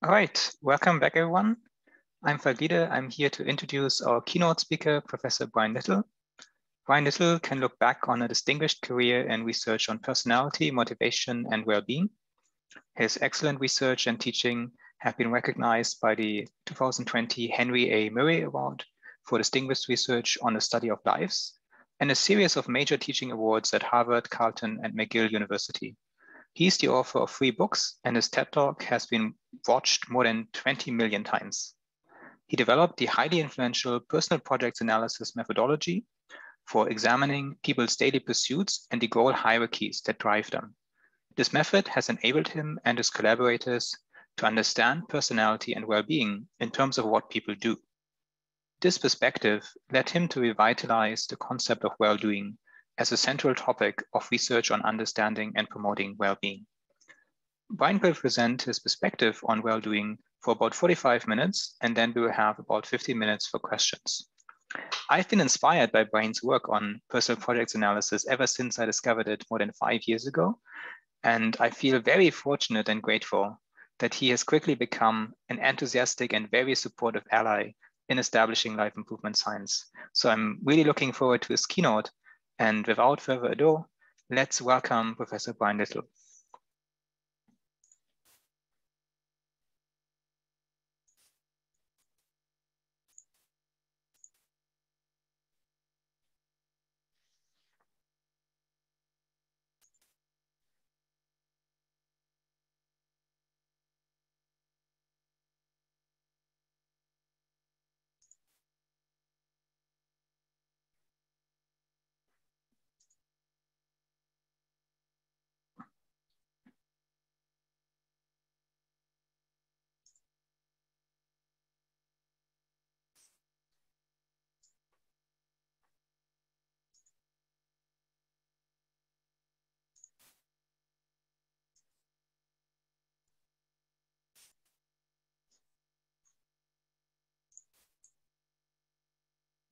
All right, welcome back, everyone. I'm Fagide. I'm here to introduce our keynote speaker, Professor Brian Little. Brian Little can look back on a distinguished career in research on personality, motivation, and well-being. His excellent research and teaching have been recognized by the 2020 Henry A. Murray Award for Distinguished Research on the Study of Lives, and a series of major teaching awards at Harvard, Carleton, and McGill University. He's the author of 3 books, and his TED Talk has been watched more than 20 million times. He developed the highly influential personal projects analysis methodology for examining people's daily pursuits and the goal hierarchies that drive them. This method has enabled him and his collaborators to understand personality and well-being in terms of what people do. This perspective led him to revitalize the concept of well-doing as a central topic of research on understanding and promoting well-being. Brian will present his perspective on well-doing for about 45 minutes, and then we will have about 50 minutes for questions. I've been inspired by Brian's work on personal projects analysis ever since I discovered it more than 5 years ago, and I feel very fortunate and grateful that he has quickly become an enthusiastic and very supportive ally in establishing life improvement science. So I'm really looking forward to his keynote. And without further ado, let's welcome Professor Brian Little.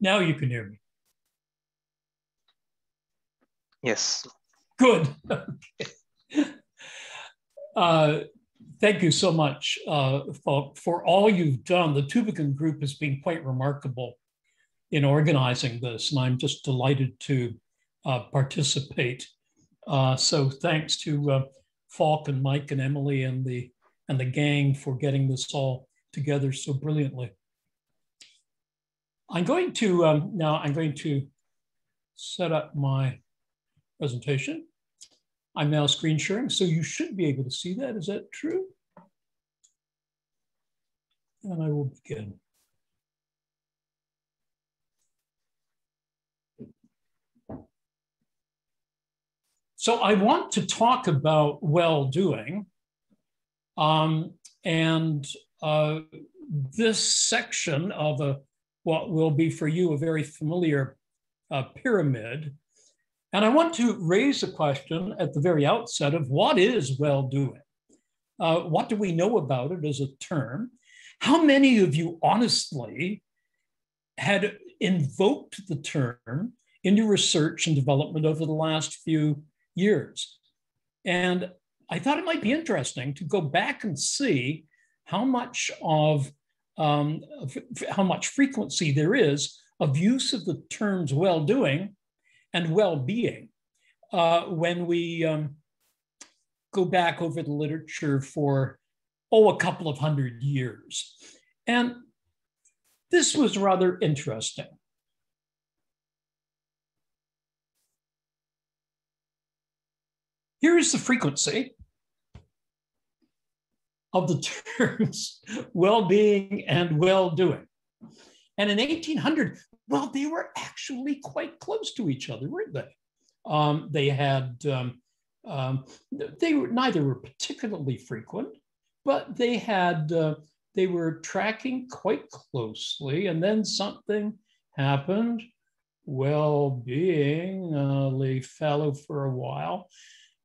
Now you can hear me. Yes. Good. Thank you so much for all you've done. The Tübingen group has been quite remarkable in organizing this, and I'm just delighted to participate. So thanks to Falk and Mike and Emily and the gang for getting this all together so brilliantly. I'm going to now set up my presentation. I'm now screen sharing, so you should be able to see that. Is that true? And I will begin. So I want to talk about well-doing, and this section of what will be for you a very familiar pyramid. And I want to raise a question at the very outset of what is well-doing? What do we know about it as a term? How many of you honestly had invoked the term in your research and development over the last few years? And I thought it might be interesting to go back and see how much frequency there is of use of the terms well-doing and well-being when we go back over the literature for, a couple of hundred years. And this was rather interesting. Here is the frequency of the terms well-being and well-doing. And in 1800, well, they were actually quite close to each other, weren't they? Neither were particularly frequent, but they were tracking quite closely. And then something happened. Well-being lay fallow for a while.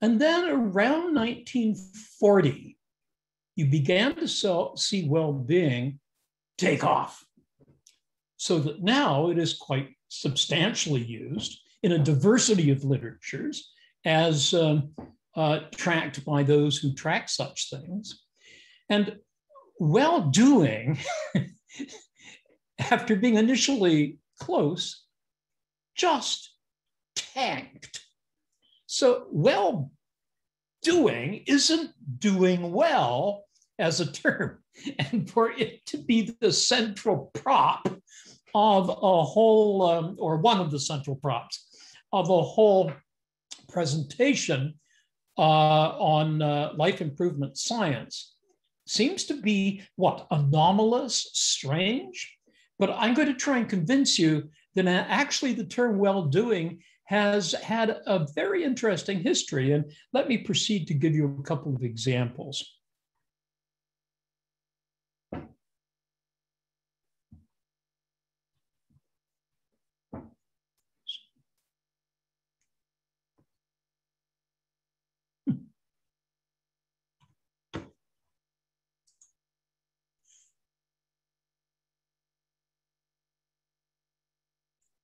And then around 1940, you began to see well-being take off. So that now it is quite substantially used in a diversity of literatures as tracked by those who track such things. And well-doing, after being initially close, just tanked. So well-doing isn't doing well as a term. And for it to be the central prop of a whole, or one of the central props of a whole presentation on life improvement science, seems to be what? Anomalous, strange? But I'm going to try and convince you that actually the term well-doing has had a very interesting history. And let me proceed to give you a couple of examples.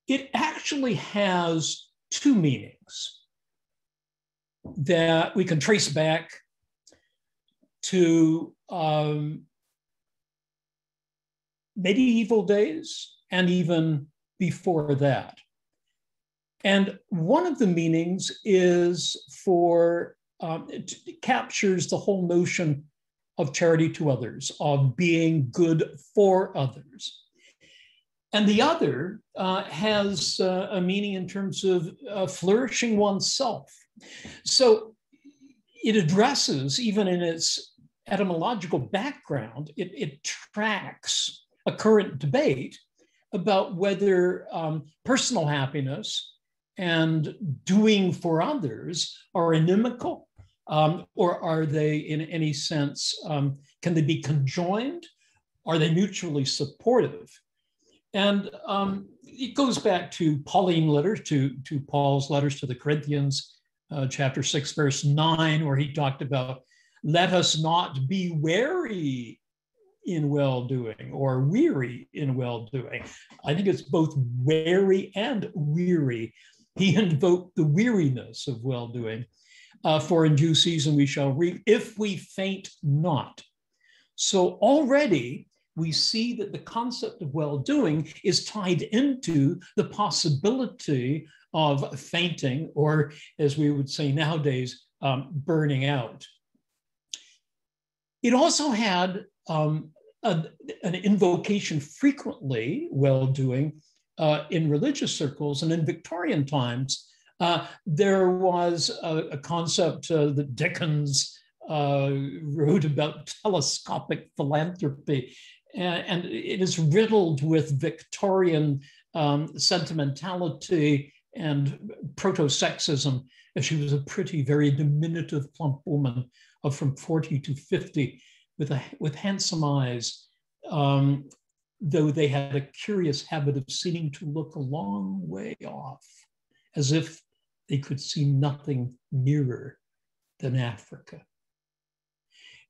It actually has two meanings that we can trace back to medieval days and even before that. And one of the meanings is for, it captures the whole notion of charity to others, of being good for others. And the other has a meaning in terms of flourishing oneself. So it addresses, even in its etymological background, it tracks a current debate about whether personal happiness and doing for others are inimical, or are they in any sense, can they be conjoined? Are they mutually supportive? And it goes back to Pauline letters, to Paul's letters to the Corinthians, chapter 6, verse 9, where he talked about, let us not be wary in well-doing or weary in well-doing. I think it's both wary and weary. He invoked the weariness of well-doing. For in due season we shall reap if we faint not. So already, we see that the concept of well-doing is tied into the possibility of fainting, or as we would say nowadays, burning out. It also had an invocation frequently, well-doing, in religious circles, and in Victorian times, there was a concept that Dickens wrote about telescopic philanthropy. And it is riddled with Victorian sentimentality and proto-sexism. She was a pretty, very diminutive, plump woman of from 40 to 50 with handsome eyes, though they had a curious habit of seeming to look a long way off, as if they could see nothing nearer than Africa.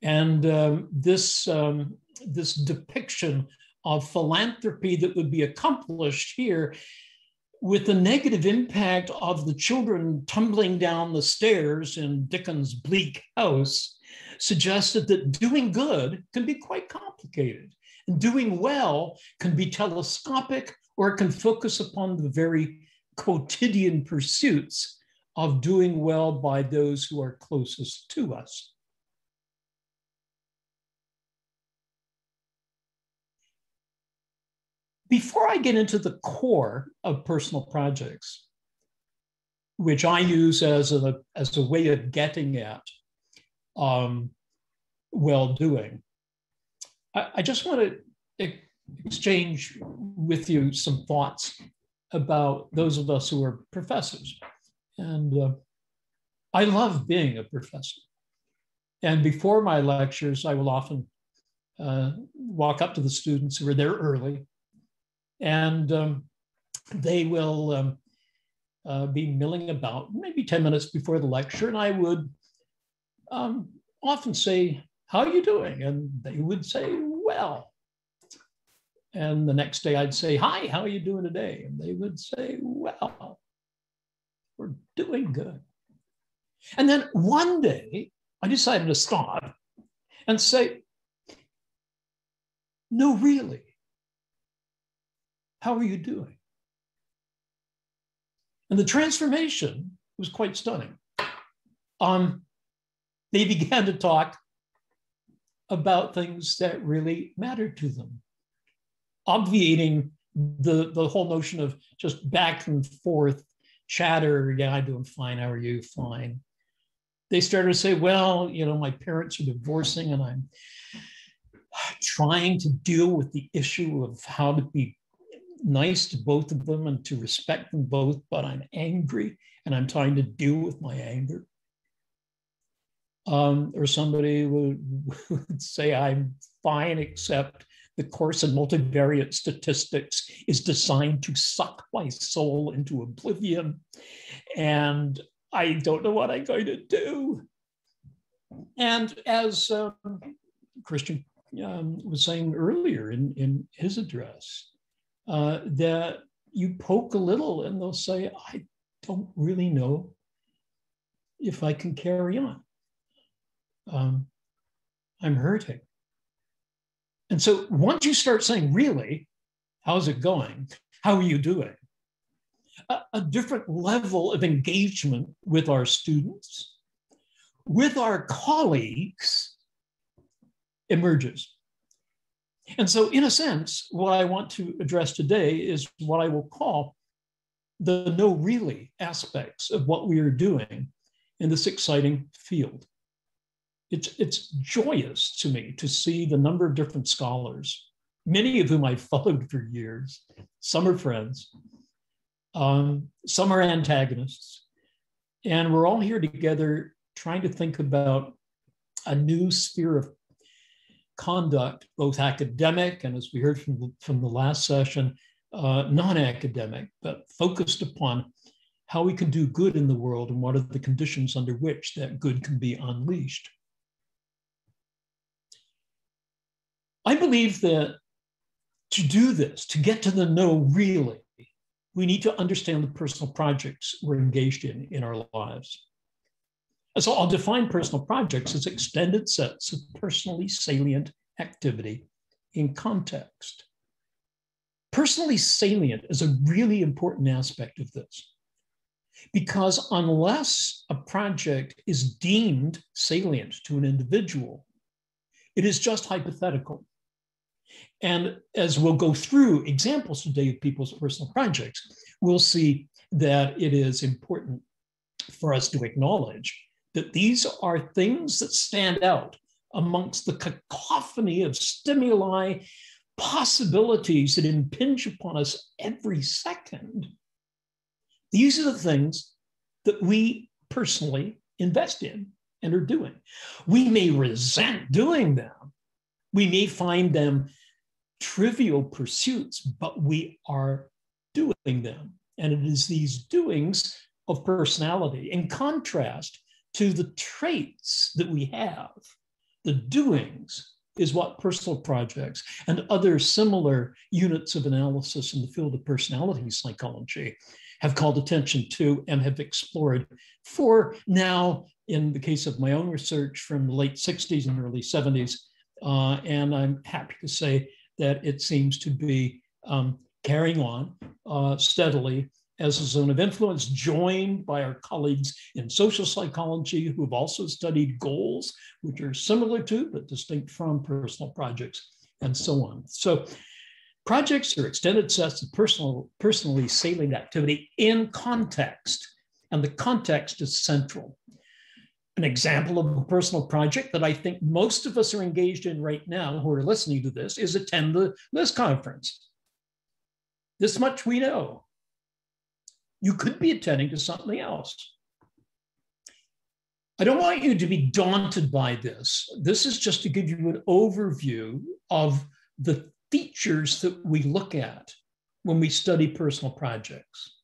And this depiction of philanthropy that would be accomplished here with the negative impact of the children tumbling down the stairs in Dickens' bleak house suggested that doing good can be quite complicated. And doing well can be telescopic, or it can focus upon the very quotidian pursuits of doing well by those who are closest to us. Before I get into the core of personal projects, which I use as a way of getting at well-doing, I just want to exchange with you some thoughts about those of us who are professors. And I love being a professor. And before my lectures, I will often walk up to the students who are there early, and they will be milling about maybe 10 minutes before the lecture. And I would often say, "How are you doing?" And they would say, "Well." And the next day I'd say, "Hi, how are you doing today?" And they would say, "Well, we're doing good." And then one day I decided to stop and say, No, really. How are you doing? And the transformation was quite stunning. They began to talk about things that really mattered to them, obviating the whole notion of just back and forth chatter. Yeah, I'm doing fine. How are you? Fine. They started to say, well, you know, my parents are divorcing and I'm trying to deal with the issue of how to be nice to both of them and to respect them both, but I'm angry and I'm trying to deal with my anger. Or somebody would say, I'm fine, except the course in multivariate statistics is designed to suck my soul into oblivion. And I don't know what I'm going to do. And as Christian was saying earlier in his address, that you poke a little and they'll say, I don't really know if I can carry on. I'm hurting. And so once you start saying, really, how's it going? How are you doing? A different level of engagement with our students, with our colleagues, emerges. And so in a sense, what I want to address today is what I will call the no really aspects of what we are doing in this exciting field. It's joyous to me to see the number of different scholars, many of whom I've followed for years. Some are friends, some are antagonists, and we're all here together trying to think about a new sphere of conduct, both academic and, as we heard from the last session, non-academic, but focused upon how we can do good in the world and what are the conditions under which that good can be unleashed. I believe that to do this, to get to the no really, we need to understand the personal projects we're engaged in our lives. And so I'll define personal projects as extended sets of personally salient activity in context. Personally salient is a really important aspect of this, because unless a project is deemed salient to an individual, it is just hypothetical. And as we'll go through examples today of people's personal projects, we'll see that it is important for us to acknowledge that these are things that stand out amongst the cacophony of stimuli, possibilities that impinge upon us every second. These are the things that we personally invest in and are doing. We may resent doing them. We may find them trivial pursuits, but we are doing them. And it is these doings of personality, in contrast to the traits that we have. The doings is what personal projects and other similar units of analysis in the field of personality psychology have called attention to and have explored for now, in the case of my own research, from the late 60s and early 70s. And I'm happy to say that it seems to be carrying on steadily as a zone of influence, joined by our colleagues in social psychology who have also studied goals, which are similar to but distinct from personal projects, and so on. So projects are extended sets of personally salient activity in context, and the context is central. An example of a personal project that I think most of us are engaged in right now who are listening to this is attend the LIS conference. This much we know. You could be attending to something else. I don't want you to be daunted by this. This is just to give you an overview of the features that we look at when we study personal projects.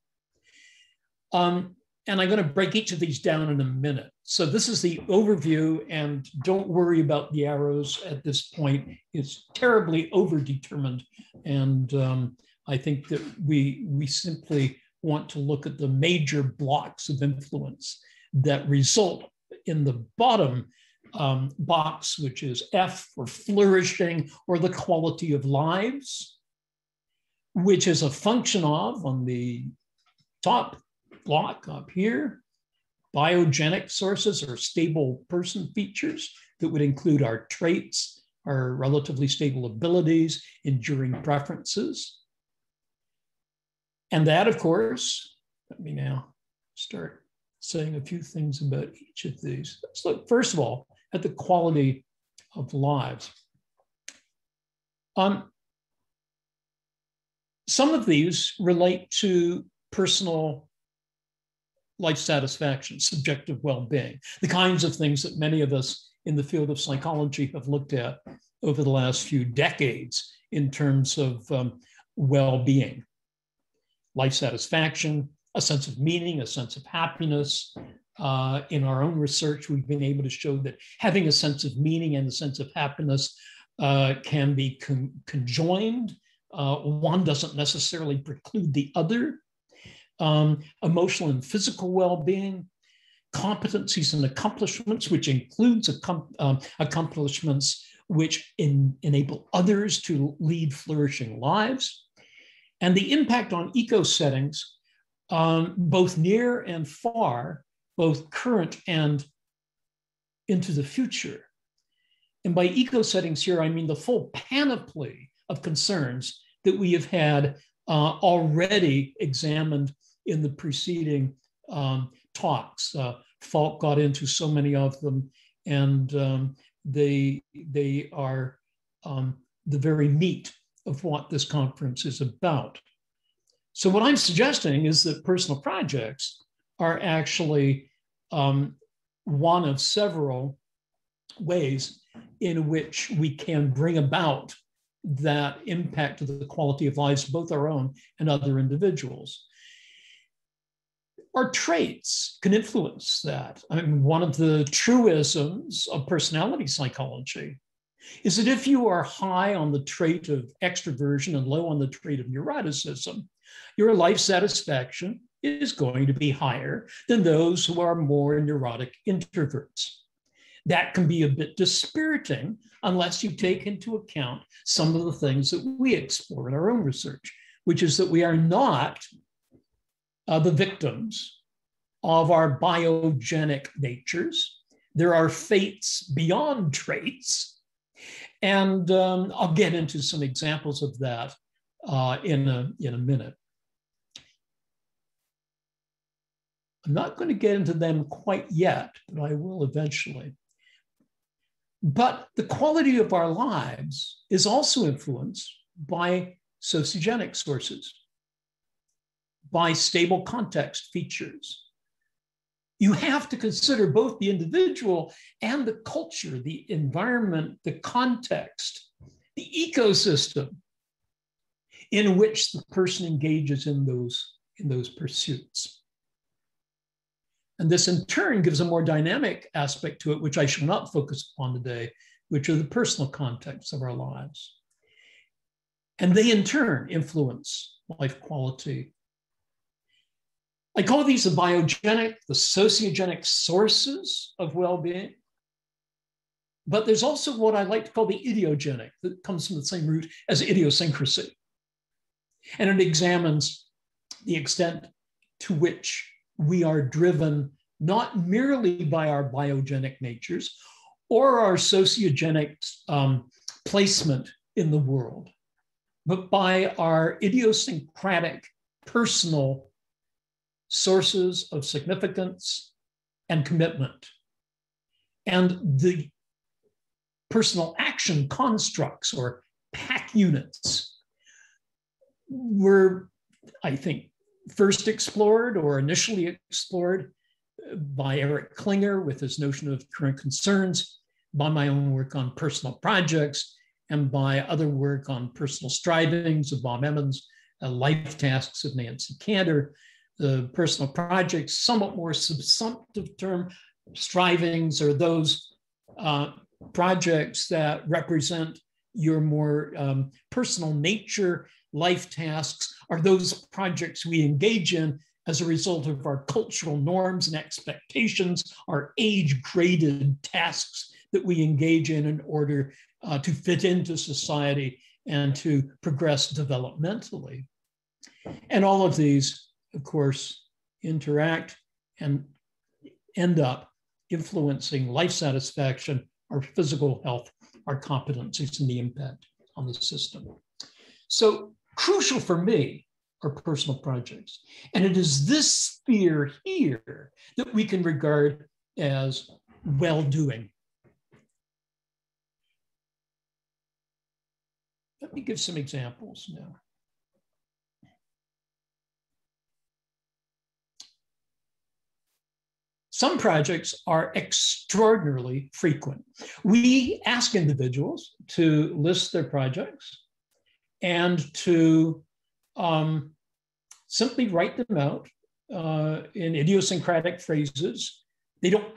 And I'm going to break each of these down in a minute. So this is the overview, and don't worry about the arrows at this point. It's terribly overdetermined. And I think that we simply want to look at the major blocks of influence that result in the bottom box, which is F for flourishing or the quality of lives, which is a function of, on the top block up here, biogenic sources or stable person features that would include our traits, our relatively stable abilities, enduring preferences. And that, of course, let me now start saying a few things about each of these. Let's look, first of all, at the quality of lives. Some of these relate to personal life satisfaction, subjective well-being, the kinds of things that many of us in the field of psychology have looked at over the last few decades in terms of well-being, life satisfaction, a sense of meaning, a sense of happiness. In our own research, we've been able to show that having a sense of meaning and a sense of happiness can be conjoined. One doesn't necessarily preclude the other. Emotional and physical well-being, competencies and accomplishments, which includes accomplishments which enable others to lead flourishing lives, and the impact on eco settings, both near and far, both current and into the future. And by eco settings here, I mean the full panoply of concerns that we have had already examined in the preceding talks. Falk got into so many of them, and they are the very meat of what this conference is about. So what I'm suggesting is that personal projects are actually one of several ways in which we can bring about that impact to the quality of lives, both our own and other individuals. Our traits can influence that. I mean, one of the truisms of personality psychology is that if you are high on the trait of extroversion and low on the trait of neuroticism, your life satisfaction is going to be higher than those who are more neurotic introverts. That can be a bit dispiriting unless you take into account some of the things that we explore in our own research, which is that we are not the victims of our biogenic natures. There are fates beyond traits. And I'll get into some examples of that in a minute. I'm not going to get into them quite yet, but I will eventually. But the quality of our lives is also influenced by sociogenic sources, by stable context features. You have to consider both the individual and the culture, the environment, the context, the ecosystem in which the person engages in those pursuits. And this in turn gives a more dynamic aspect to it, which I shall not focus upon today, which are the personal contexts of our lives. And they in turn influence life quality. I call these the biogenic, the sociogenic sources of well-being. But there's also what I like to call the idiogenic, that comes from the same root as idiosyncrasy. And it examines the extent to which we are driven not merely by our biogenic natures or our sociogenic placement in the world, but by our idiosyncratic personal sources of significance and commitment, and the personal action constructs or pack units were, I think, first explored or initially explored by Eric Klinger with his notion of current concerns, by my own work on personal projects, and by other work on personal strivings of Bob Emmons, life tasks of Nancy Cantor. The personal projects, somewhat more subsumptive term, strivings are those projects that represent your more personal nature. Life tasks are those projects we engage in as a result of our cultural norms and expectations, our age-graded tasks that we engage in order to fit into society and to progress developmentally. And all of these, of course, interact and end up influencing life satisfaction, our physical health, our competencies, and the impact on the system. So crucial for me are personal projects. And it is this sphere here that we can regard as well-doing. Let me give some examples now. Some projects are extraordinarily frequent. We ask individuals to list their projects and to simply write them out in idiosyncratic phrases. They don't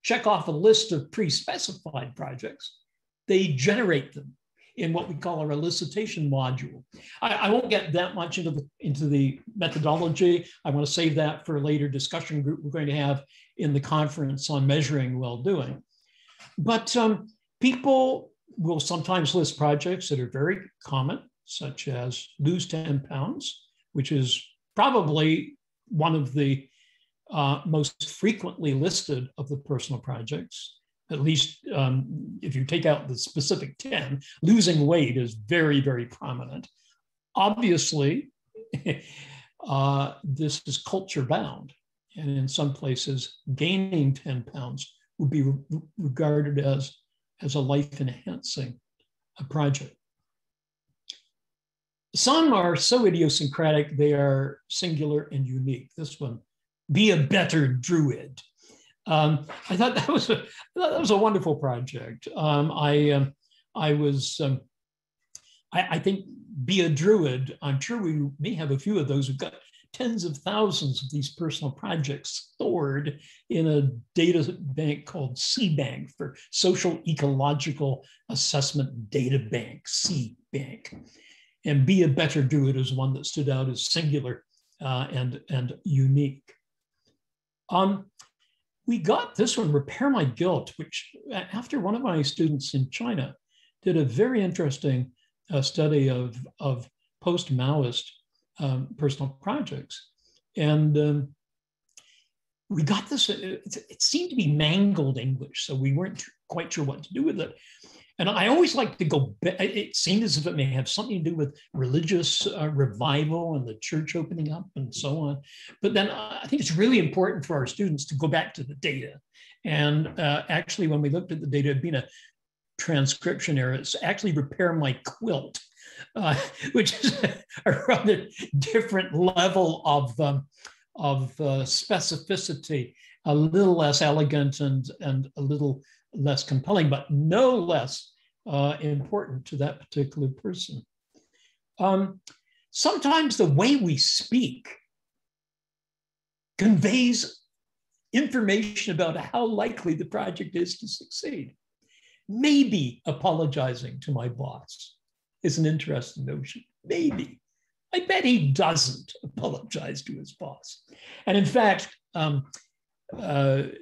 check off a list of pre-specified projects. They generate them in what we call our elicitation module. I won't get that much into the methodology. I want to save that for a later discussion group we're going to have in the conference on measuring well-doing. But people will sometimes list projects that are very common, such as lose 10 pounds, which is probably one of the most frequently listed of the personal projects. At least if you take out the specific 10, losing weight is very, very prominent. Obviously, this is culture bound. And in some places, gaining 10 pounds would be regarded as a life-enhancing project. Some are so idiosyncratic, they are singular and unique. This one, be a better druid. I thought that was a wonderful project. I think be a druid. I'm sure we may have a few of those. We've got tens of thousands of these personal projects stored in a data bank called CBank for Social Ecological Assessment Data Bank, CBank. And be a better druid is one that stood out as singular and unique. We got this one, Repair My Guilt, which after one of my students in China did a very interesting study of post-Maoist personal projects. And we got this, it seemed to be mangled English, so we weren't quite sure what to do with it. And I always like to go back. It seemed as if it may have something to do with religious revival and the church opening up and so on. But then I think it's really important for our students to go back to the data. And actually, when we looked at the data, it'd been a transcription error. It's actually Repair My Quilt, which is a rather different level of specificity, a little less elegant and a little less compelling, but no less important to that particular person. Sometimes the way we speak conveys information about how likely the project is to succeed. Maybe apologizing to my boss is an interesting notion. Maybe. I bet he doesn't apologize to his boss. And in fact,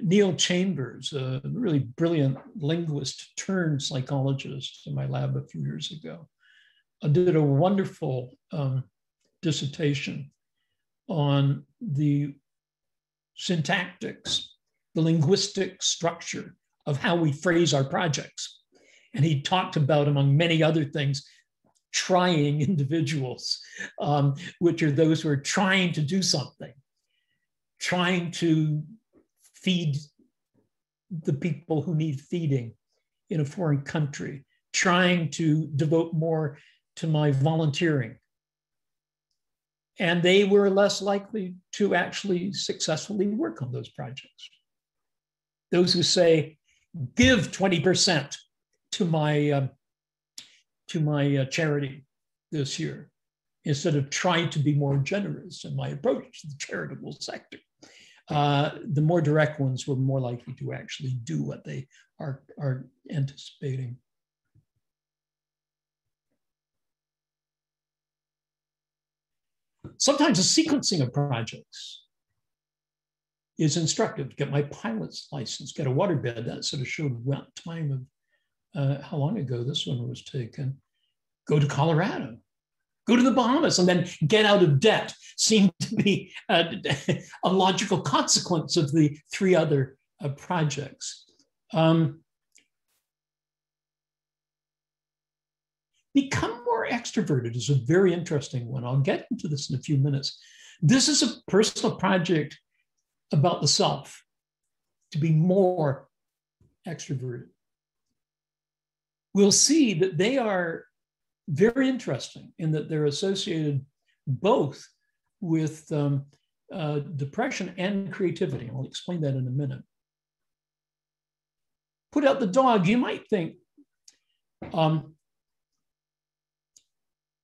Neil Chambers, a really brilliant linguist turned psychologist in my lab a few years ago, did a wonderful dissertation on the syntactics, the linguistic structure of how we phrase our projects. And he talked about, among many other things, trying individuals, which are those who are trying to do something, trying to feed the people who need feeding in a foreign country, trying to devote more to my volunteering. And they were less likely to actually successfully work on those projects. Those who say, give 20% to my charity this year, instead of trying to be more generous in my approach to the charitable sector. The more direct ones were more likely to actually do what they are anticipating. Sometimes a sequencing of projects is instructive. Get my pilot's license, get a waterbed. That sort of showed what time of how long ago this one was taken. Go to Colorado, go to the Bahamas, and then get out of debt seemed to be a logical consequence of the 3 other projects. Become more extroverted is a very interesting one. I'll get into this in a few minutes. This is a personal project about the self, to be more extroverted. We'll see that they are very interesting in that they're associated both with depression and creativity. I'll explain that in a minute. Put out the dog. You might think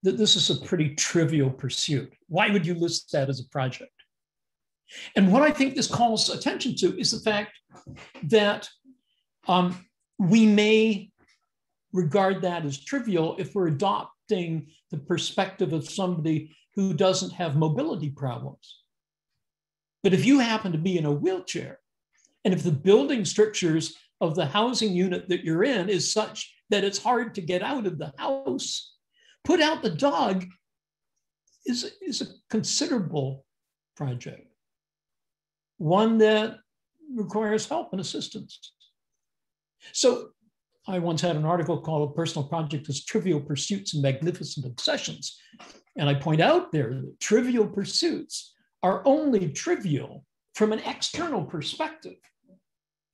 that this is a pretty trivial pursuit. Why would you list that as a project? And what I think this calls attention to is the fact that we may regard that as trivial if we're adopting the perspective of somebody who doesn't have mobility problems. But if you happen to be in a wheelchair, and if the building strictures of the housing unit that you're in is such that it's hard to get out of the house, put out the dog is a considerable project, one that requires help and assistance. So I once had an article called "A Personal Project as Trivial Pursuits and Magnificent Obsessions." And I point out there that trivial pursuits are only trivial from an external perspective.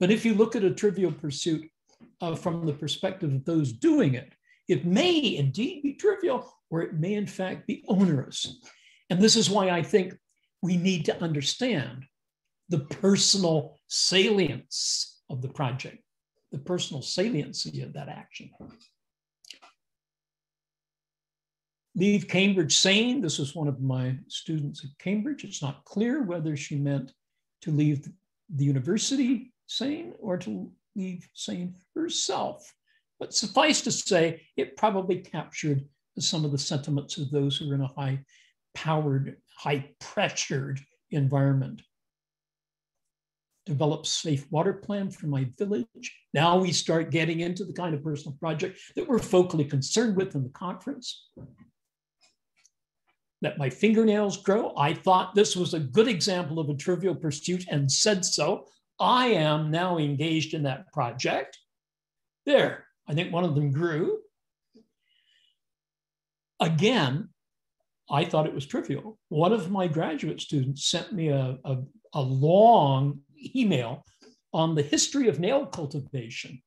But if you look at a trivial pursuit from the perspective of those doing it, it may indeed be trivial, or it may in fact be onerous. And this is why I think we need to understand the personal salience of the project, the personal saliency of that action. Leave Cambridge sane. This was one of my students at Cambridge. It's not clear whether she meant to leave the university sane or to leave sane herself. But suffice to say, it probably captured some of the sentiments of those who are in a high-powered, high-pressured environment. Develop safe water plan for my village. Now we start getting into the kind of personal project that we're focally concerned with in the conference. Let my fingernails grow. I thought this was a good example of a trivial pursuit and said so. I am now engaged in that project. There, I think one of them grew. Again, I thought it was trivial. One of my graduate students sent me a long email on the history of nail cultivation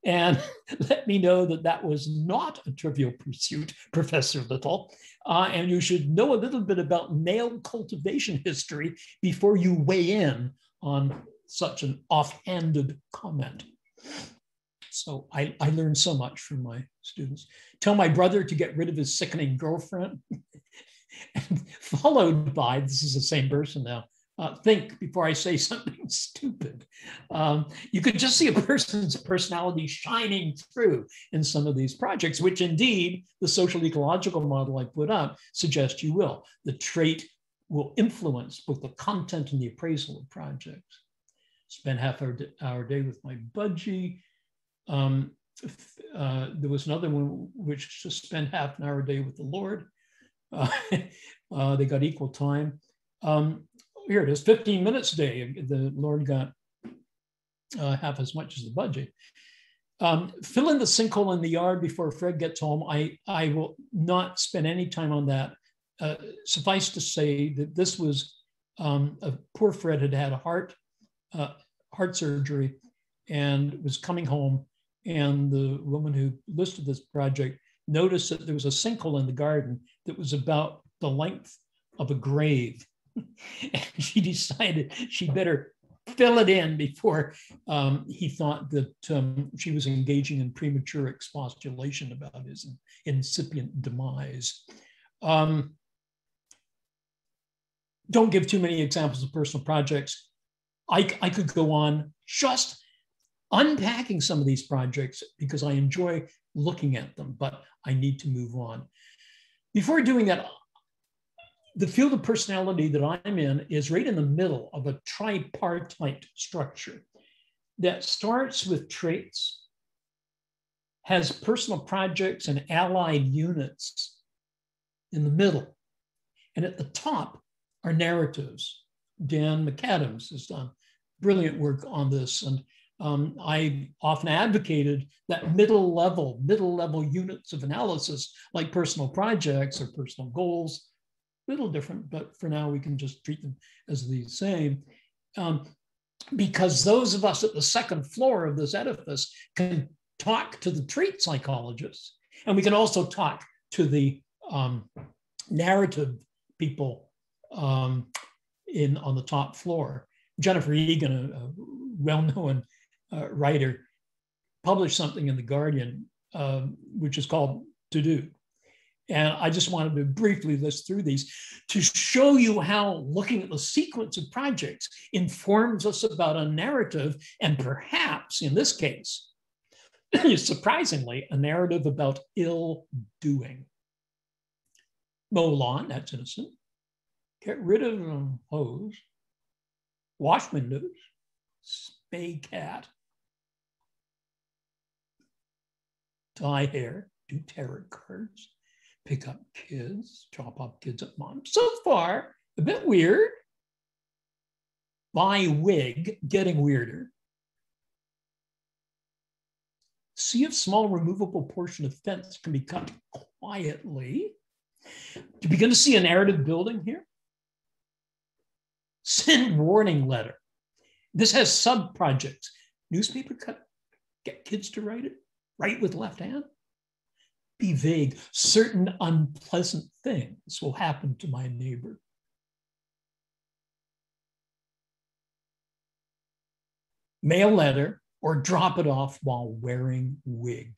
and let me know that that was not a trivial pursuit, Professor Little, and you should know a little bit about nail cultivation history before you weigh in on such an offhanded comment. So I learned so much from my students. Tell my brother to get rid of his sickening girlfriend. And followed by, this is the same person now, think before I say something stupid. You could just see a person's personality shining through in some of these projects, which indeed the social ecological model I put up suggests you will. The trait will influence both the content and the appraisal of projects. Spend half our day with my budgie. There was another one which just spent half an hour a day with the Lord. They got equal time. Here it is, 15 minutes a day. The Lord got half as much as the budget. Fill in the sinkhole in the yard before Fred gets home. I will not spend any time on that. Suffice to say that this was, poor Fred had had a heart surgery and was coming home. And the woman who listed this project noticed that there was a sinkhole in the garden that was about the length of a grave. And she decided she better fill it in before he thought that she was engaging in premature expostulation about his incipient demise. Don't give too many examples of personal projects. I could go on just unpacking some of these projects because I enjoy looking at them, but I need to move on. Before doing that, the field of personality that I'm in is right in the middle of a tripartite structure that starts with traits, has personal projects and allied units in the middle. And at the top are narratives. Dan McAdams has done brilliant work on this. And I often advocated that middle level units of analysis, like personal projects or personal goals, a little different, but for now we can just treat them as the same. Because those of us at the second floor of this edifice can talk to the trait psychologists, and we can also talk to the narrative people on the top floor. Jennifer Egan, a well-known writer, published something in The Guardian, which is called To Do. And I just wanted to briefly list through these to show you how looking at the sequence of projects informs us about a narrative, and perhaps in this case, surprisingly, a narrative about ill-doing. Mow lawn, that's innocent. Get rid of hose. Wash windows. Spay cat. Dye hair. Do tarot cards. Pick up kids. Chop up kids at mom. So far, a bit weird. Buy wig, getting weirder. See if small removable portion of fence can be cut quietly. You begin to see a narrative building here. Send warning letter. This has sub-projects. Newspaper cut, get kids to write it. Write with left hand. Be vague. Certain unpleasant things will happen to my neighbor. Mail letter or drop it off while wearing wig.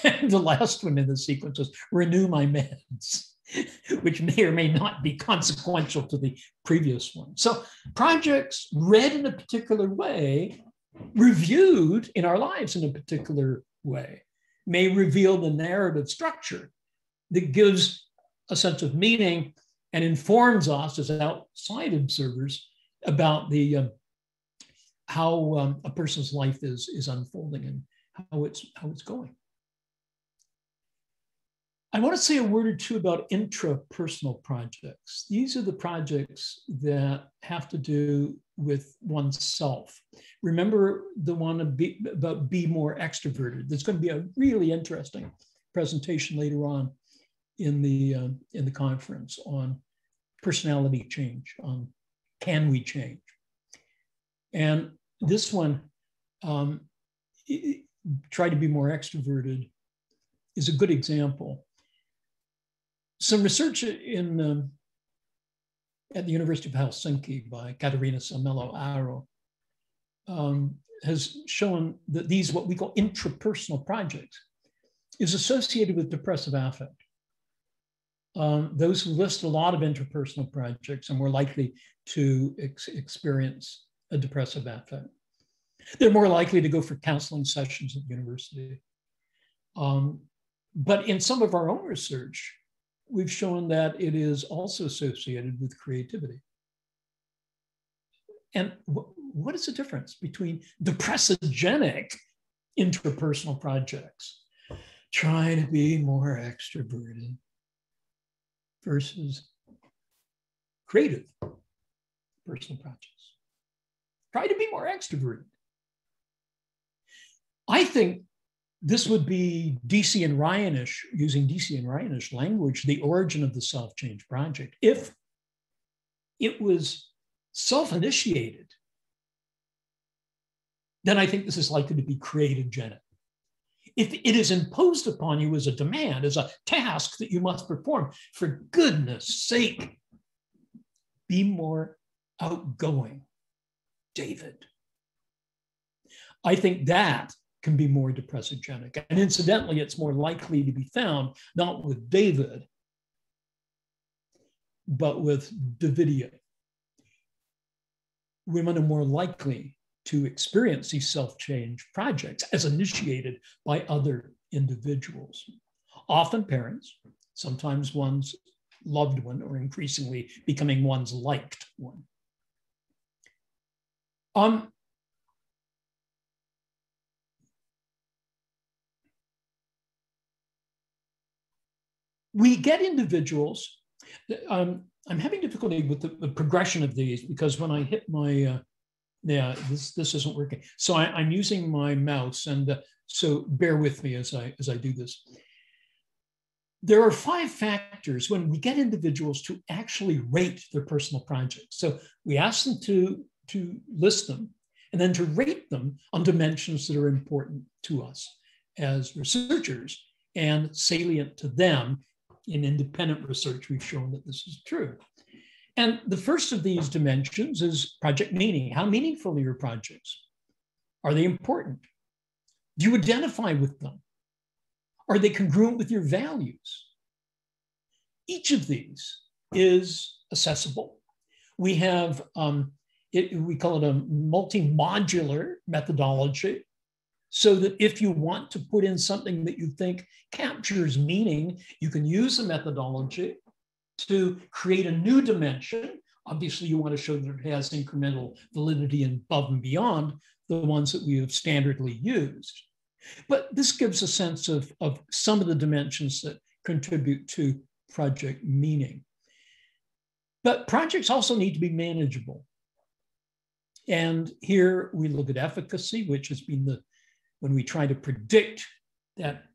And the last one in the sequence is renew my meds, which may or may not be consequential to the previous one. So projects read in a particular way, reviewed in our lives in a particular way, may reveal the narrative structure that gives a sense of meaning and informs us as outside observers about the how a person's life is unfolding and how it's going. I want to say a word or two about intrapersonal projects. These are the projects that have to do with oneself. Remember the one about be more extroverted. There's going to be a really interesting presentation later on in the conference on personality change, on can we change? And this one, try to be more extroverted, is a good example. Some research at the University of Helsinki by Katarina Salmelo-Aro has shown that these, what we call intrapersonal projects, is associated with depressive affect. Those who list a lot of interpersonal projects are more likely to experience a depressive affect. They're more likely to go for counseling sessions at the university. But in some of our own research, we've shown that it is also associated with creativity. And what is the difference between depressogenic interpersonal projects, trying to be more extroverted, versus creative personal projects? Try to be more extroverted. I think this would be DC and Ryanish, using DC and Ryanish language, the origin of the self-change project. If it was self-initiated, then I think this is likely to be creative-genic. If it is imposed upon you as a demand, as a task that you must perform, for goodness sake, be more outgoing, David. I think that can be more depressogenic. And incidentally, it's more likely to be found not with David, but with Davidia. Women are more likely to experience these self-change projects as initiated by other individuals, often parents, sometimes one's loved one or increasingly becoming one's liked one. We get individuals. I'm having difficulty with the progression of these because when I hit my, this isn't working. So I'm using my mouse, and so bear with me as I do this. There are 5 factors when we get individuals to actually rate their personal projects. So we ask them to list them and then to rate them on dimensions that are important to us as researchers and salient to them. In independent research, we've shown that this is true. And the first of these dimensions is project meaning. How meaningful are your projects? Are they important? Do you identify with them? Are they congruent with your values? Each of these is accessible. We have, we call it a multi-modular methodology, so that if you want to put in something that you think captures meaning, you can use the methodology to create a new dimension. Obviously, you want to show that it has incremental validity and above and beyond the ones that we have standardly used. But this gives a sense of some of the dimensions that contribute to project meaning. But projects also need to be manageable. And here we look at efficacy, which has been when we try to predict that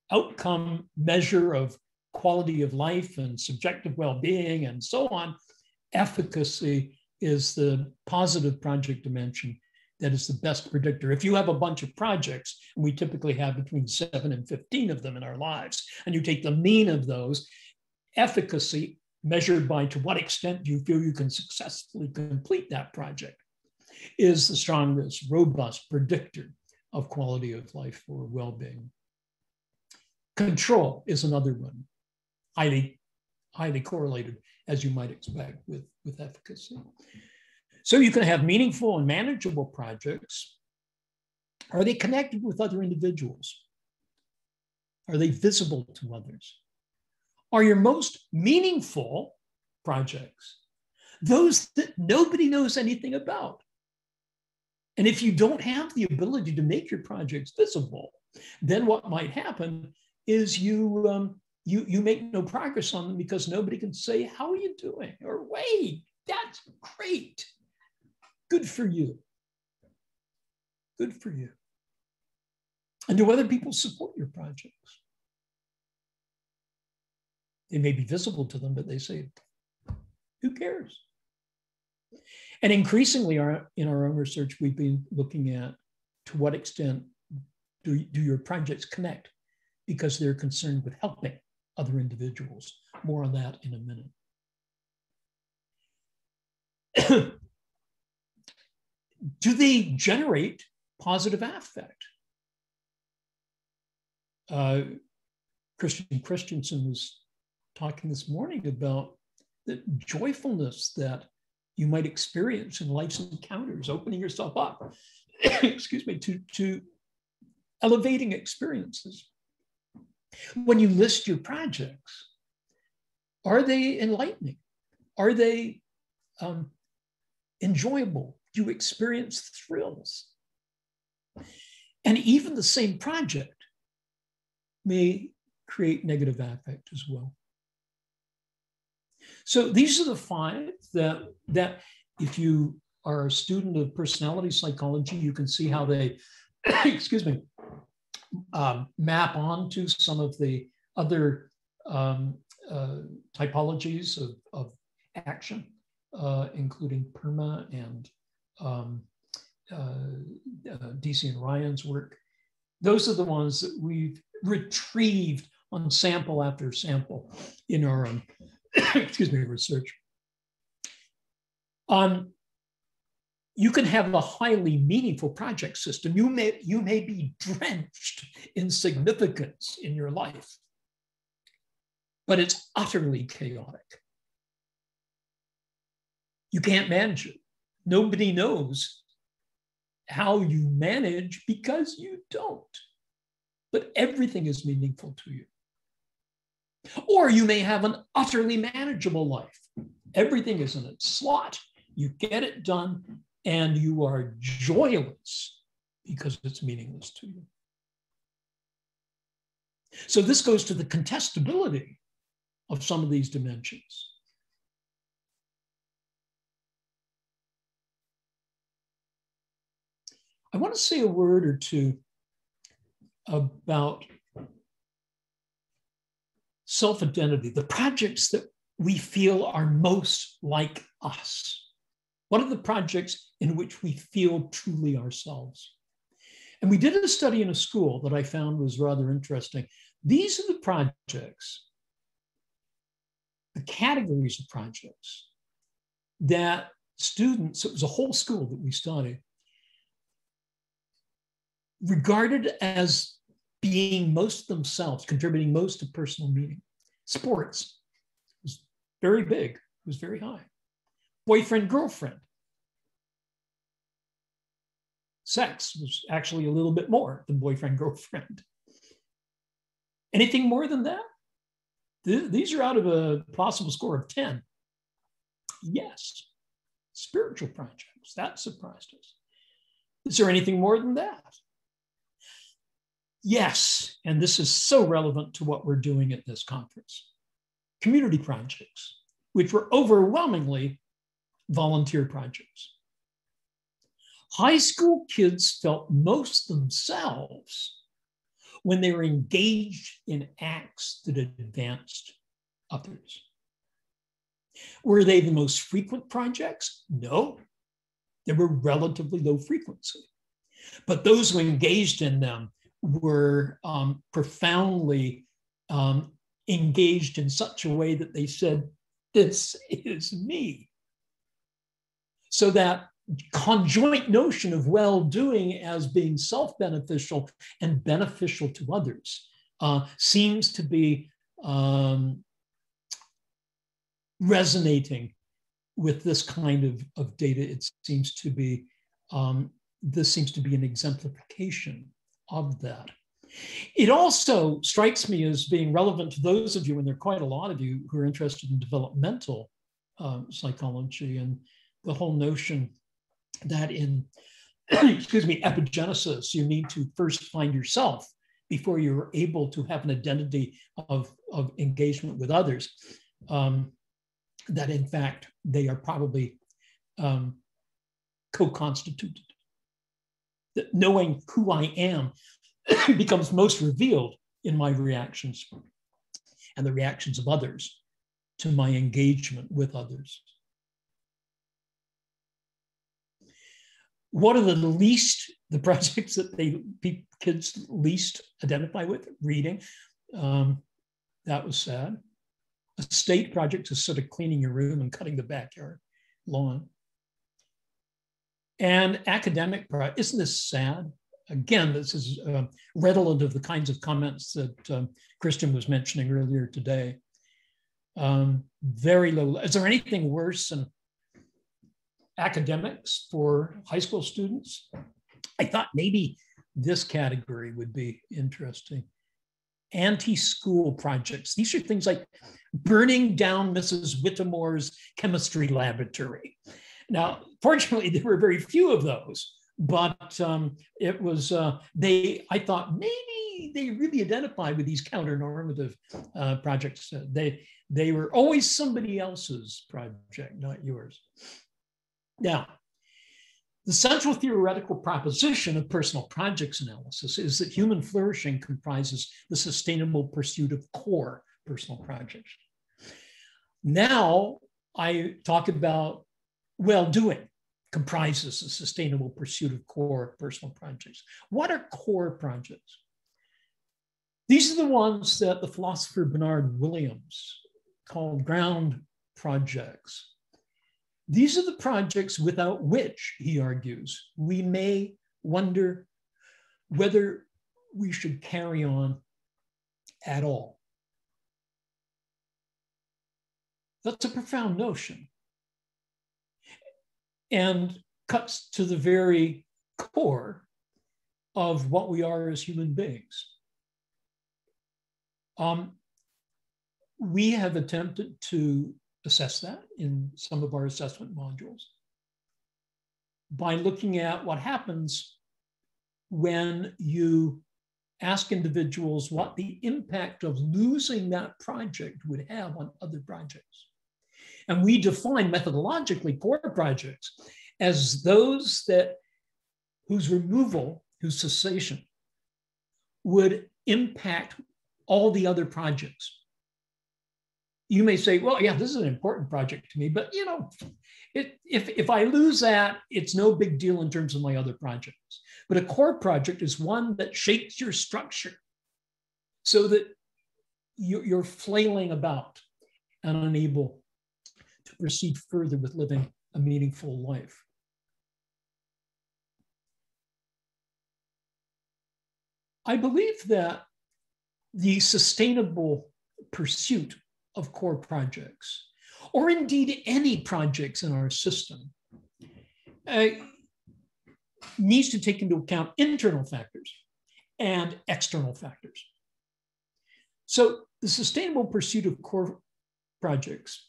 outcome measure of quality of life and subjective well-being and so on, efficacy is the positive project dimension that is the best predictor. If you have a bunch of projects, and we typically have between 7 and 15 of them in our lives, and you take the mean of those, efficacy measured by to what extent do you feel you can successfully complete that project is the strongest, robust predictor of quality of life or well-being. Control is another one, highly correlated, as you might expect, with efficacy. So you can have meaningful and manageable projects. Are they connected with other individuals? Are they visible to others? Are your most meaningful projects those that nobody knows anything about? And if you don't have the ability to make your projects visible, then what might happen is you make no progress on them because nobody can say, how are you doing? Or wait, that's great. Good for you. Good for you. And do other people support your projects? They may be visible to them, but they say, who cares? And increasingly in our own research, we've been looking at to what extent do your projects connect because they're concerned with helping other individuals. More on that in a minute. Do they generate positive affect? Christian Christensen was talking this morning about the joyfulness that you might experience in life's encounters, opening yourself up, excuse me, to elevating experiences. When you list your projects, are they enlightening? Are they enjoyable? Do you experience thrills? And even the same project may create negative affect as well. So these are the 5 that if you are a student of personality psychology, you can see how they, excuse me, map onto some of the other typologies of action, including PERMA and DC and Ryan's work. Those are the ones that we've retrieved on sample after sample in our excuse me, research. You can have a highly meaningful project system. You may be drenched in significance in your life, but it's utterly chaotic. You can't manage it. Nobody knows how you manage because you don't. But everything is meaningful to you. Or you may have an utterly manageable life. Everything is in its slot. You get it done, and you are joyless because it's meaningless to you. So this goes to the contestability of some of these dimensions. I want to say a word or two about self-identity, the projects that we feel are most like us. What are the projects in which we feel truly ourselves? And we did a study in a school that I found was rather interesting. These are the projects, the categories of projects that students, it was a whole school that we studied, regarded as being most themselves, contributing most to personal meaning. Sports was very big, it was very high. Boyfriend, girlfriend. Sex was actually a little bit more than boyfriend, girlfriend. Anything more than that? These are out of a possible score of 10. Yes. Spiritual projects, that surprised us. Is there anything more than that? Yes, and this is so relevant to what we're doing at this conference. Community projects, which were overwhelmingly volunteer projects. High school kids felt most themselves when they were engaged in acts that advanced others. Were they the most frequent projects? No, they were relatively low frequency. But those who engaged in them were profoundly engaged in such a way that they said, this is me. So that conjoint notion of well-doing as being self-beneficial and beneficial to others seems to be resonating with this kind of data. It seems to be, this seems to be an exemplification of that. It also strikes me as being relevant to those of you, and there are quite a lot of you who are interested in developmental psychology and the whole notion that in, excuse me, epigenesis, you need to first find yourself before you're able to have an identity of engagement with others. That in fact, they are probably co-constituted. That knowing who I am becomes most revealed in my reactions and the reactions of others to my engagement with others. What are the projects that kids least identify with? Reading. That was sad. A state project is sort of cleaning your room and cutting the backyard lawn. And academic project, isn't this sad? Again, this is redolent of the kinds of comments that Christian was mentioning earlier today. Very low. Is there anything worse than academics for high school students? I thought maybe this category would be interesting. Anti-school projects. These are things like burning down Mrs. Whittemore's chemistry laboratory. Now, fortunately, there were very few of those, but it was, I thought maybe they really identify with these counter-normative projects. They were always somebody else's project, not yours. Now, the central theoretical proposition of personal projects analysis is that human flourishing comprises the sustainable pursuit of core personal projects. Now, I talk about well-doing comprises the sustainable pursuit of core personal projects. What are core projects? These are the ones that the philosopher Bernard Williams called ground projects. These are the projects without which, he argues, we may wonder whether we should carry on at all. That's a profound notion and cuts to the very core of what we are as human beings. we have attempted to assess that in some of our assessment modules by looking at what happens when you ask individuals what the impact of losing that project would have on other projects. And we define methodologically core projects as those whose removal, whose cessation would impact all the other projects. You may say, well, yeah, this is an important project to me, but if I lose that, it's no big deal in terms of my other projects. But a core project is one that shapes your structure so that you're flailing about and unable to proceed further with living a meaningful life. I believe that the sustainable pursuit of core projects, or indeed any projects in our system, needs to take into account internal factors and external factors. So the sustainable pursuit of core projects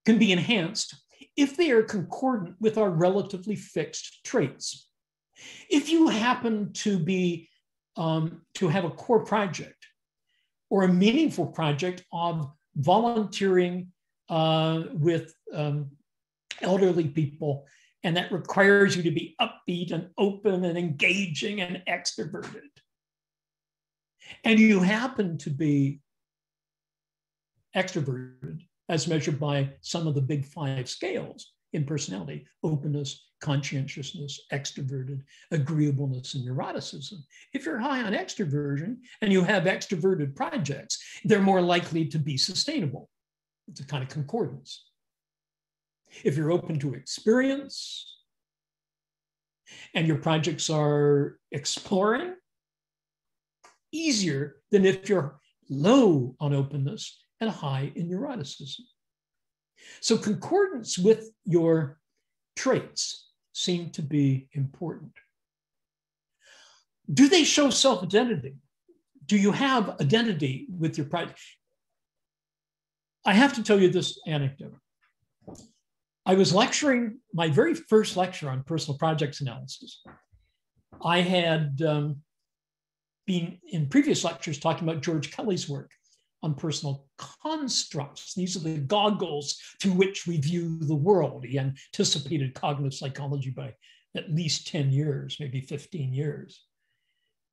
can be enhanced if they are concordant with our relatively fixed traits. If you happen to have a core project or a meaningful project of volunteering with elderly people, and that requires you to be upbeat and open and engaging and extroverted, and you happen to be extroverted as measured by some of the big 5 scales in personality: openness, conscientiousness, extroverted, agreeableness, and neuroticism. If you're high on extroversion and you have extroverted projects, they're more likely to be sustainable. It's a kind of concordance. If you're open to experience and your projects are exploring, easier than if you're low on openness and high in neuroticism. So concordance with your traits seem to be important. Do they show self-identity? Do you have identity with your project? I have to tell you this anecdote. I was lecturing, my very first lecture on personal projects analysis. I had been in previous lectures talking about George Kelly's work on personal constructs. These are the goggles through which we view the world. He anticipated cognitive psychology by at least 10 years, maybe 15 years.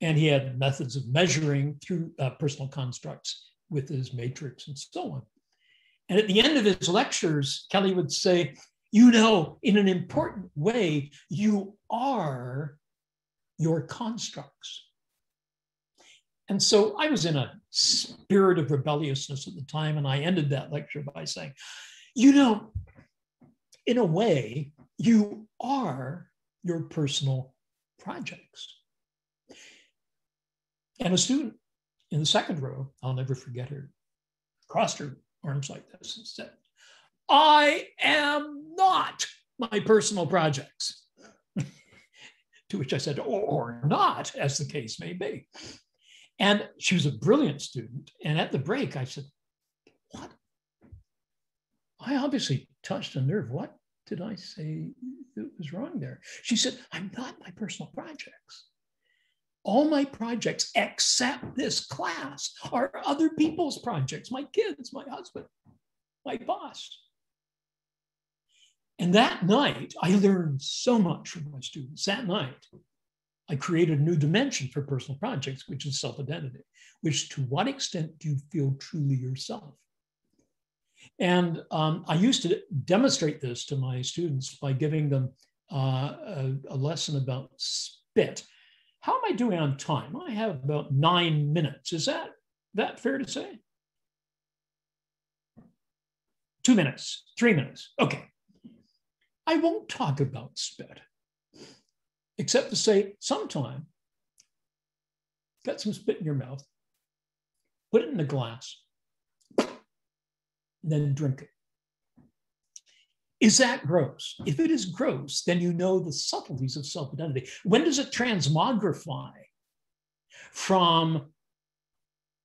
And he had methods of measuring through personal constructs with his matrix and so on. And at the end of his lectures, Kelly would say, in an important way, you are your constructs. And so I was in a spirit of rebelliousness at the time, and I ended that lecture by saying, in a way, you are your personal projects. And a student in the second row, I'll never forget her, crossed her arms like this and said, I am not my personal projects. To which I said, or not, as the case may be. And she was a brilliant student. And at the break, I said, what? I obviously touched a nerve. What did I say that was wrong there? She said, I'm not my personal projects. All my projects, except this class, are other people's projects, my kids, my husband, my boss. And that night, I learned so much from my students. That night, I created a new dimension for personal projects, which is self-identity, which to what extent do you feel truly yourself? And I used to demonstrate this to my students by giving them a lesson about spit. How am I doing on time? I have about 9 minutes. Is that fair to say? 2 minutes, 3 minutes. Okay. I won't talk about spit, except to say sometime, get some spit in your mouth, put it in a glass, then drink it. Is that gross? If it is gross, then you know the subtleties of self-identity. When does it transmogrify from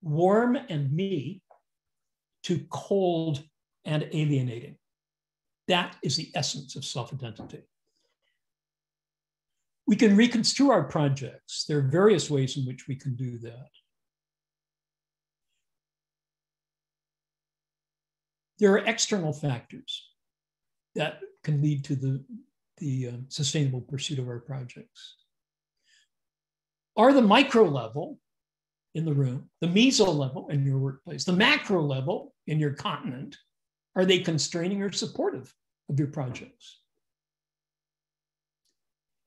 warm and me to cold and alienating. That is the essence of self-identity. We can reconstrue our projects. There are various ways in which we can do that. There are external factors that can lead to the sustainable pursuit of our projects. Are the micro level in the room, the meso level in your workplace, the macro level in your continent, are they constraining or supportive of your projects?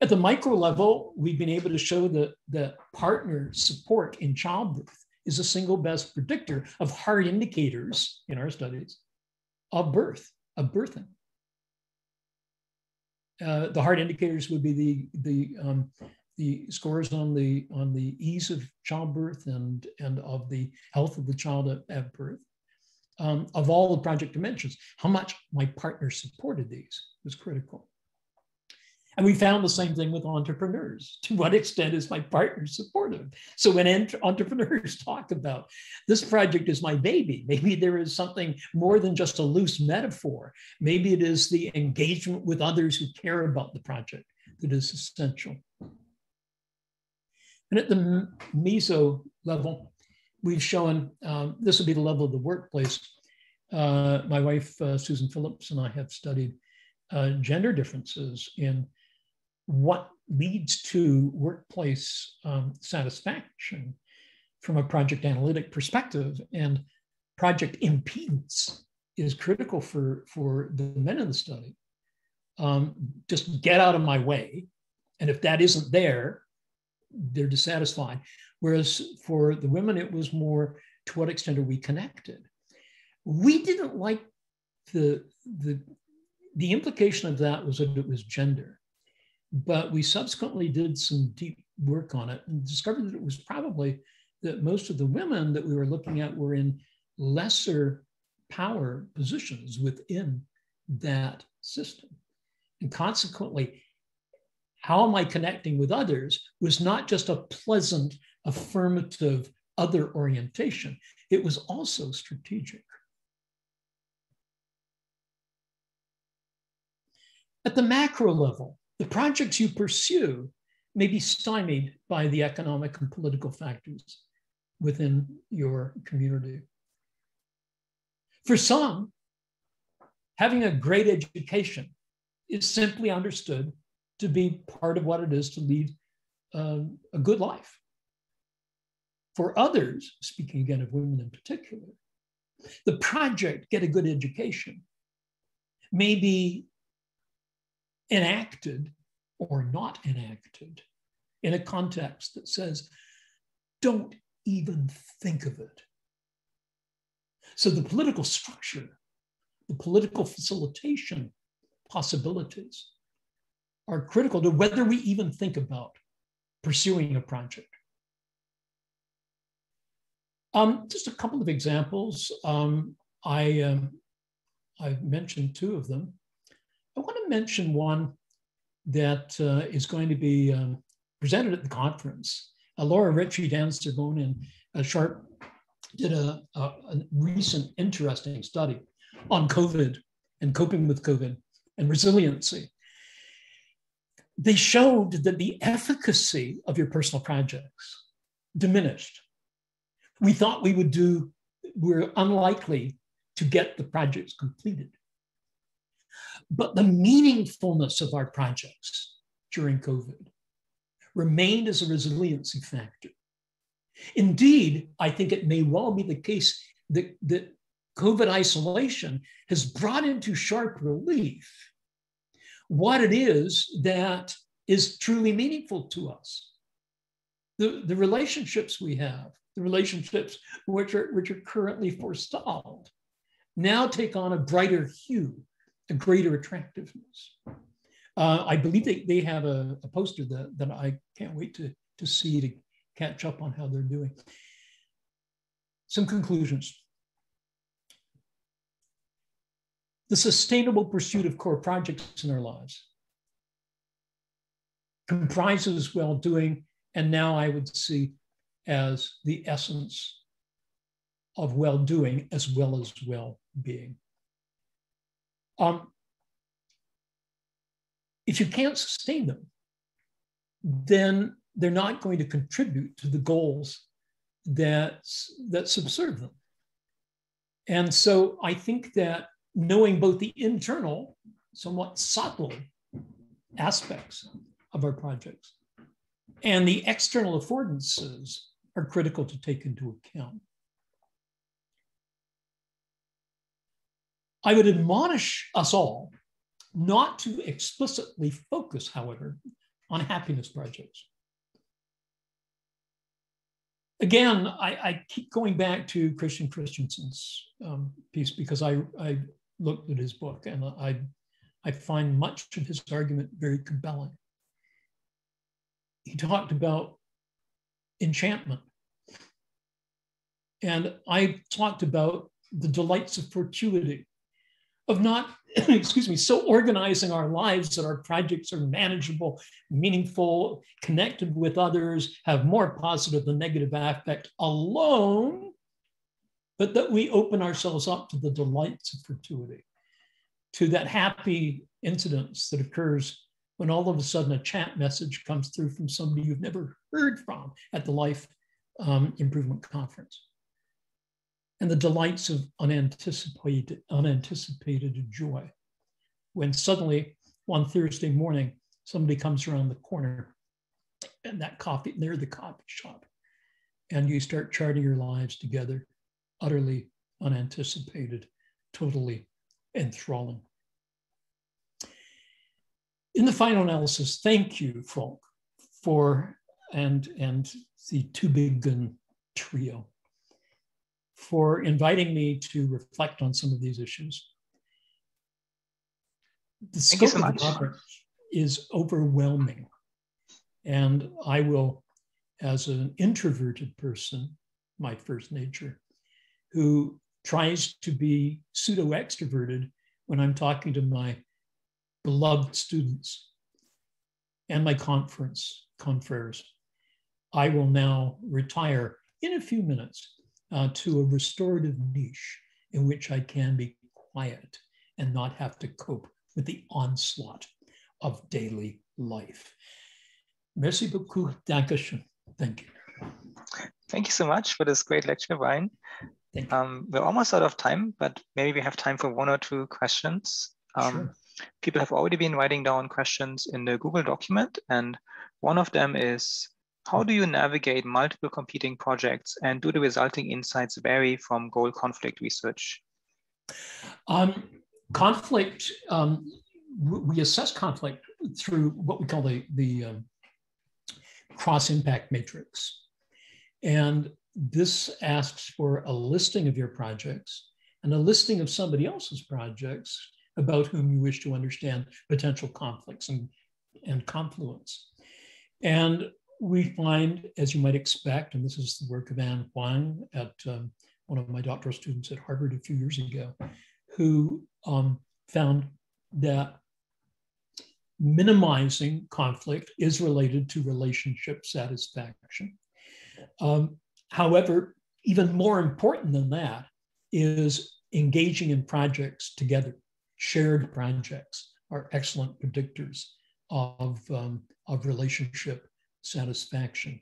At the micro level, we've been able to show that partner support in childbirth is the single best predictor of hard indicators in our studies of birth, of birthing. The hard indicators would be the scores on the ease of childbirth and of the health of the child at birth. Of all the project dimensions, how much my partner supported these was critical. And we found the same thing with entrepreneurs. To what extent is my partner supportive? So when entrepreneurs talk about this project is my baby, maybe there is something more than just a loose metaphor. Maybe it is the engagement with others who care about the project that is essential. And at the meso level, we've shown, this would be the level of the workplace. My wife, Susan Phillips, and I have studied gender differences in what leads to workplace satisfaction from a project analytic perspective. And project impedance is critical for the men in the study. Just get out of my way. And if that isn't there, they're dissatisfied. Whereas for the women, it was more, to what extent are we connected? We didn't like the implication of that was that it was gender. But we subsequently did some deep work on it and discovered that it was probably that most of the women that we were looking at were in lesser power positions within that system. And consequently, how am I connecting with others was not just a pleasant, affirmative other orientation. It was also strategic. At the macro level, the projects you pursue may be stymied by the economic and political factors within your community. For some, having a great education is simply understood to be part of what it is to lead a good life. For others, speaking again of women in particular, the project, get a good education, may be enacted or not enacted in a context that says, don't even think of it. So the political structure, the political facilitation possibilities are critical to whether we even think about pursuing a project. Just a couple of examples. I've mentioned two of them. I want to mention one that is going to be presented at the conference. Laura Ritchie, Dan Cervone, and Sharp did a recent interesting study on COVID and coping with COVID and resiliency. They showed that the efficacy of your personal projects diminished. We thought we're unlikely to get the projects completed. But the meaningfulness of our projects during COVID remained as a resiliency factor. Indeed, I think it may well be the case that COVID isolation has brought into sharp relief what it is that is truly meaningful to us. The relationships we have, the relationships which are currently forestalled, now take on a brighter hue, a greater attractiveness. I believe they have a poster that I can't wait to see to catch up on how they're doing. Some conclusions. The sustainable pursuit of core projects in our lives comprises well-doing, and now I would see as the essence of well-doing as well as well-being. If you can't sustain them, then they're not going to contribute to the goals that subserve them. And so I think that knowing both the internal, somewhat subtle aspects of our projects and the external affordances are critical to take into account. I would admonish us all not to explicitly focus, however, on happiness projects. Again, I keep going back to Christian Christensen's piece because I looked at his book and I find much of his argument very compelling. He talked about enchantment. And I talked about the delights of fortuity, of not, excuse me, so organizing our lives that our projects are manageable, meaningful, connected with others, have more positive than negative affect alone, but that we open ourselves up to the delights of fortuity, to that happy incidence that occurs when all of a sudden a chat message comes through from somebody you've never heard from at the Life Improvement Conference. And the delights of unanticipated joy. When suddenly one Thursday morning, somebody comes around the corner and near the coffee shop, and you start charting your lives together, utterly unanticipated, totally enthralling. In the final analysis, thank you, Falk, and the Two Big Gun trio, for inviting me to reflect on some of these issues. The scope of the conference is overwhelming. And I will, as an introverted person, my first nature, who tries to be pseudo-extroverted when I'm talking to my beloved students and my confreres, I will now retire in a few minutes to a restorative niche in which I can be quiet and not have to cope with the onslaught of daily life. Merci beaucoup. Dankeschön. Thank you. Thank you so much for this great lecture, Brian. We're almost out of time, but maybe we have time for one or two questions. Sure. People have already been writing down questions in the Google document, and one of them is, how do you navigate multiple competing projects, and do the resulting insights vary from goal conflict research? Conflict, we assess conflict through what we call the cross-impact matrix. And this asks for a listing of your projects and a listing of somebody else's projects about whom you wish to understand potential conflicts and confluence. And we find, as you might expect, and this is the work of Anne Huang at one of my doctoral students at Harvard a few years ago, who found that minimizing conflict is related to relationship satisfaction. However, even more important than that is engaging in projects together. Shared projects are excellent predictors of relationship satisfaction.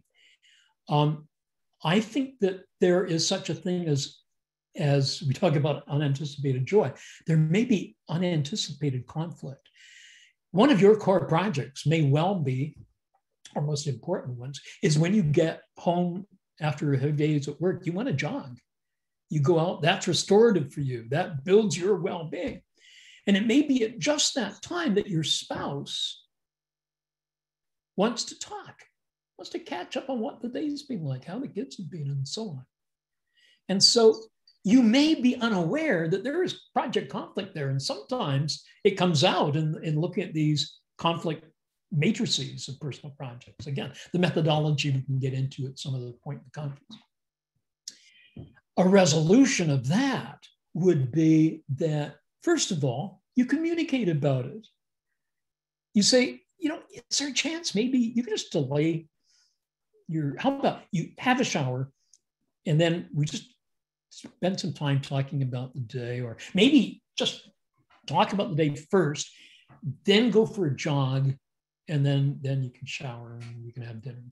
I think that there is such a thing as we talk about unanticipated joy, there may be unanticipated conflict. One of your core projects may well be, or most important ones, is when you get home after a few days at work, you want to jog. You go out, that's restorative for you. That builds your well-being. And it may be at just that time that your spouse wants to talk, wants to catch up on what the day's been like, how the kids have been, and so on. And so you may be unaware that there is project conflict there. And sometimes it comes out in looking at these conflict matrices of personal projects. Again, the methodology we can get into at some other point in the conference. A resolution of that would be that, first of all, you communicate about it. You say, is there a chance maybe you can just delay how about you have a shower and then we just spend some time talking about the day, or maybe just talk about the day first, then go for a jog, and then you can shower and you can have dinner.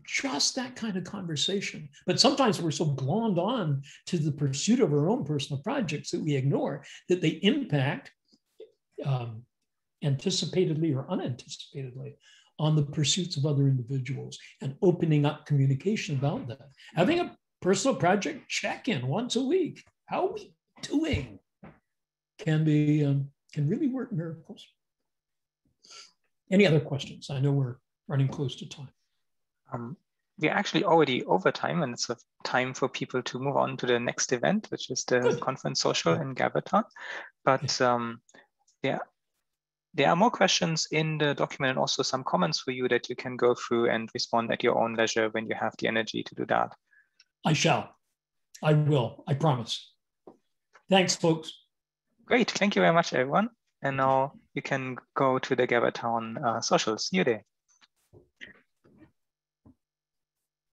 Just that kind of conversation. But sometimes we're so glommed on to the pursuit of our own personal projects that we ignore that they impact anticipatedly or unanticipatedly on the pursuits of other individuals, and opening up communication about that. Having a personal project check-in once a week. How are we doing? Can really work miracles. Any other questions? I know we're running close to time. We're actually already over time, and it's time for people to move on to the next event, which is the conference social in Gavertown. But there are more questions in the document, and also some comments for you that you can go through and respond at your own leisure when you have the energy to do that. I shall. I will. I promise. Thanks, folks. Great. Thank you very much, everyone. And now you can go to the Gavertown social. See you there.